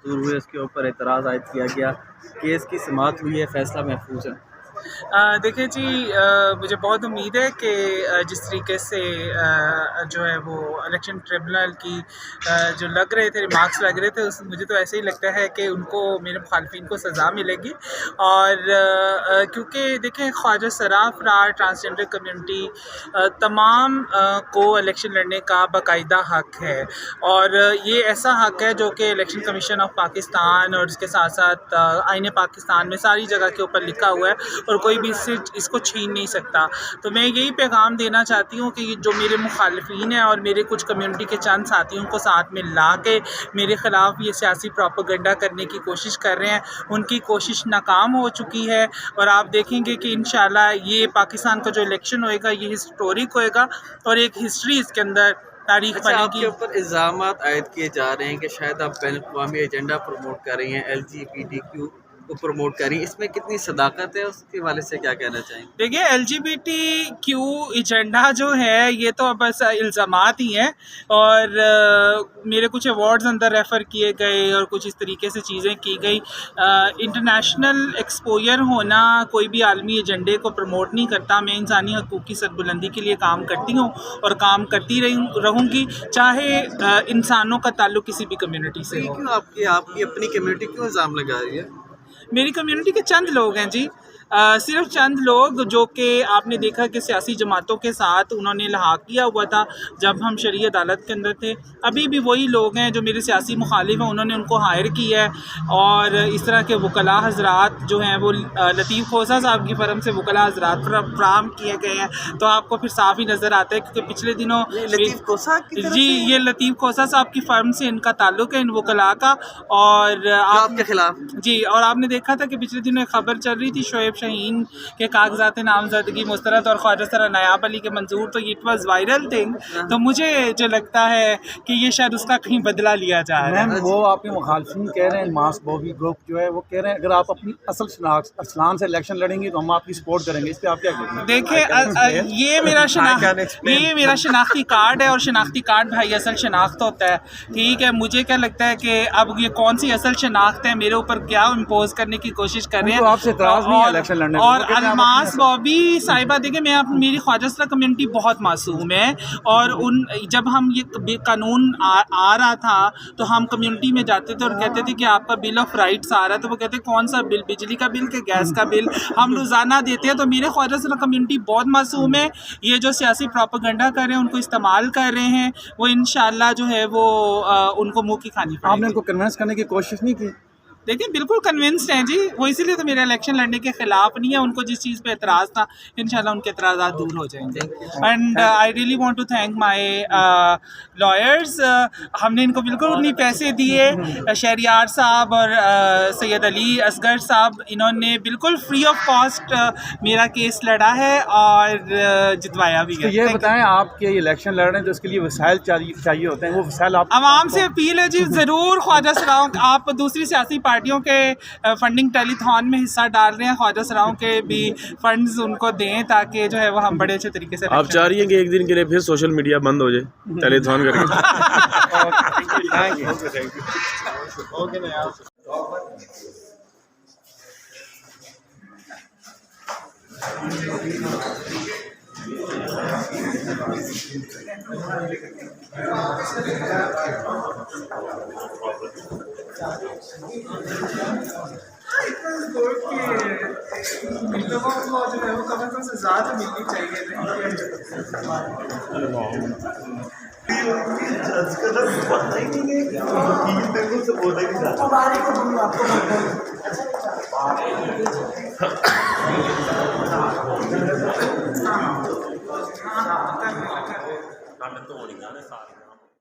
मजदूर हुए उसके ऊपर एतराज़ आयद किया गया, केस की समाअत हुई है, फ़ैसला महफूज है। देखिए जी, मुझे बहुत उम्मीद है कि जिस तरीके से जो है वो इलेक्शन ट्रिब्यूनल की जो लग रहे थे रिमार्क्स लग रहे थे, उस मुझे तो ऐसे ही लगता है कि उनको मेरे मुखालफिन को सज़ा मिलेगी। और क्योंकि देखें, ख्वाजा सराफ रार ट्रांसजेंडर कम्युनिटी तमाम को इलेक्शन लड़ने का बाकायदा हक़ है, और ये ऐसा हक़ है जो कि इलेक्शन कमीशन ऑफ पाकिस्तान और इसके साथ साथ आईन पाकिस्तान में सारी जगह के ऊपर लिखा हुआ है, और कोई भी इसको छीन नहीं सकता। तो मैं यही पैगाम देना चाहती हूँ कि जो मेरे मुखालिफिन हैं और मेरे कुछ कम्युनिटी के चंद साथियों को साथ में ला के मेरे ख़िलाफ़ ये सियासी प्रोपेगेंडा करने की कोशिश कर रहे हैं, उनकी कोशिश नाकाम हो चुकी है। और आप देखेंगे कि इंशाल्लाह ये पाकिस्तान का जो इलेक्शन होएगा ये हिस्टोरिक होएगा और एक हिस्ट्री इसके अंदर तारीख बनेगी। आपके ऊपर इल्ज़ामात आयद किए जा रहे हैं कि शायद आप बैनुल-अक़वामी एजेंडा प्रमोट कर रही हैं, LGBTQ को प्रमोट कर रही हैं, इसमें कितनी सदाकत है, उसके हवाले से क्या कहना चाहेंगे? देखिए, LGBTQ एजेंडा जो है ये तो बस इल्ज़ामात ही हैं, और मेरे कुछ अवार्ड्स अंदर रेफ़र किए गए और कुछ इस तरीके से चीज़ें की गई। इंटरनेशनल एक्सपोजर होना कोई भी आलमी एजेंडे को प्रमोट नहीं करता। मैं इंसानी हकूक़ की सरबुलंदी के लिए काम करती हूँ और काम करती रहूँगी, चाहे इंसानों का ताल्लुक़ किसी भी कम्युनिटी से हो। क्यों आपकी अपनी कम्युनिटी क्यों इल्ज़ाम लगा रही है? मेरी कम्युनिटी के चंद लोग हैं जी, सिर्फ चंद लोग, जो कि आपने देखा कि सियासी जमातों के साथ उन्होंने लहाक किया हुआ था जब हम शरई अदालत के अंदर थे। अभी भी वही लोग हैं जो मेरे सियासी मुखालिफ हैं, उन्होंने उनको हायर किया है। और इस तरह के वकला हजरात जो हैं वो लतीफ़ खोसा साहब की फ़र्म से वकला हजरात फ्राहम किए गए हैं, तो आपको फिर साफ ही नज़र आता है। क्योंकि पिछले दिनों लतीफ़ खोसा जी, ये लतीफ़ खोसा साहब की फ़र्म से इनका ताल्लुक़ है, इन वकला का। और आपके खिलाफ जी, और आपने देखा था कि पिछले दिनों एक खबर चल रही थी शोएब शाहीन के कागजात नामजदगी मुस्तरद और ख्वाजा सरा नायाब अली के मंजूर, तो इट वाज वायरल थिंग। तो मुझे जो लगता है कि ये शायद उसका कहीं बदला लिया जा रहा है। मैम, वो आपके मुखालफिन कह रहे हैं, मास बॉबी ग्रुप जो है वो कह रहे हैं अगर आप अपनी असल शनाख्त अरसलान से इलेक्शन लड़ेंगे तो हम आपकी सपोर्ट करेंगे। इस पर आप क्या कहते हैं? देखिए, ये मेरा शनाख्ती कार्ड है, और शनाख्ती कार्ड भाई असल शनाख्त होता है, ठीक है। मुझे क्या लगता है कि अब ये कौन सी असल शनाख्त है, मेरे ऊपर क्या इम्पोज करने की कोशिश कर रहे हैं। आपसे इतराज़ नहीं है इलेक्शन लड़ने और अलमास बॉबी साहिबा, देखिए मेरी ख्वाजा सरा कम्युनिटी बहुत मासूम है, और जब हम ये कानून आ रहा था तो हम कम्युनिटी में जाते थे और कहते थे कि आपका बिल ऑफ राइट्स आ रहा है, तो वो कहते कौन सा बिल, बिजली का बिल के गैस का बिल, हम रोज़ाना देते हैं। तो मेरे ख्वाजा सरा कम्युनिटी बहुत मासूम है। ये जो सियासी प्रोपेगेंडा कर रहे हैं, उनको इस्तेमाल कर रहे हैं, वो इंशाल्लाह जो है वो उनको मुँह की खानी पड़ेगी। आपने उनको कन्विंस करने की कोशिश नहीं की? देखिए, बिल्कुल कन्विंस्ड हैं जी, वो इसीलिए तो मेरा इलेक्शन लड़ने के ख़िलाफ़ नहीं है। उनको जिस चीज़ पे एतराज़ था, इंशाल्लाह उनके एतराज़ात दूर हो जाएंगे। And I really want to thank my lawyers. हमने इनको बिल्कुल नहीं पैसे दिए। शहरियार साहब और सैयद अली असगर साहब, इन्होंने बिल्कुल फ्री ऑफ कॉस्ट मेरा केस लड़ा है और जितवाया भी है। तो ये बताएं, आपके इलेक्शन लड़ रहे हैं तो इसके लिए वसाइल चाहिए होते हैं, वो वसाइल आप आवाम से अपील है जी, ज़रूर ख्वाजा सराओं, आप दूसरी सियासी पार्टियों के फंडिंग टेलीथॉन में हिस्सा डाल रहे हैं, ख्वाजा सराओं के भी फंड्स उनको दें ताकि जो है वो हम बड़े अच्छे तरीके से। आप चाह रही हैं कि एक दिन के लिए फिर सोशल मीडिया बंद हो जाए टेलीथॉन करके? चाहिए।